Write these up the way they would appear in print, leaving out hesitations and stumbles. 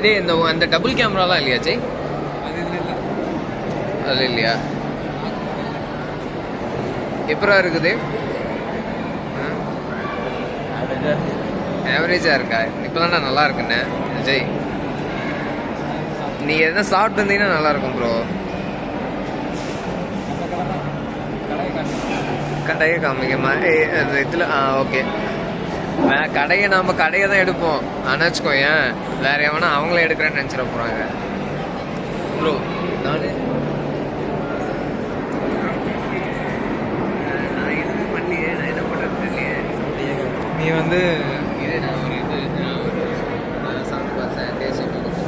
டேய் அந்த டபுள் கேமராலாம் இல்லையா ஜெய்? அது இதில் இல்லை. அது இல்லையா? எப்பரா இருக்குது? ஆவரேஜாக இருக்கா? இப்போ தானே நல்லா இருக்குண்ணே ஜெய். நீ எதனா சாப்பிட்டு இருந்தீங்கன்னா நல்லா இருக்கும் ப்ரோ. கடையை காமிக்கமா அது இதில் ஓகே. கடையை நம்ம கடையை தான் எடுப்போம். ஆனால் வச்சுக்கோ ஏன் வேற எவனா அவங்களே எடுக்கிறேன்னு நினச்சிட போகிறாங்க ப்ரோ. நான் எதுவுமே பண்ணலையே. நான் என்ன பண்ணுறது இல்லையே. நீ வந்து இது நான் ஒரு சாப்பிட்டு பார்த்தேன். டேஸ்ட் எப்படி கொடுத்து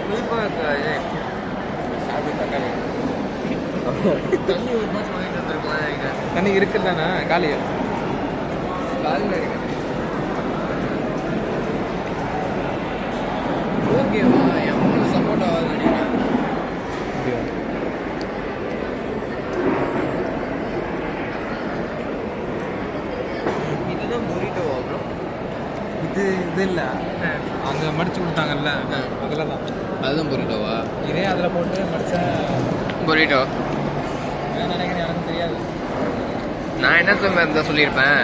புளிப்பாக இருக்கா? தண்ணி ஒரு மாதம் வாங்கிட்டு வந்துருக்கலாம். தண்ணி இருக்குது தானே காலியா? காலில் இருக்கு. ஓகேவா? எவ்வளோ சப்போர்ட் ஆகாது நினைக்கிறேன். இதுதான் பொரிட்டோவா ப்ரோ? இது இல்லை, அங்கே மடிச்சு கொடுத்தாங்கல்ல அதில் தான். அதுதான் பொரிட்டோவா? இதே அதில் போட்டு மடிச்சா பொரிட்டோ. நினைக்கிறேன், எனக்கு தெரியாது. நான் என்ன சொல்லியிருப்பேன்.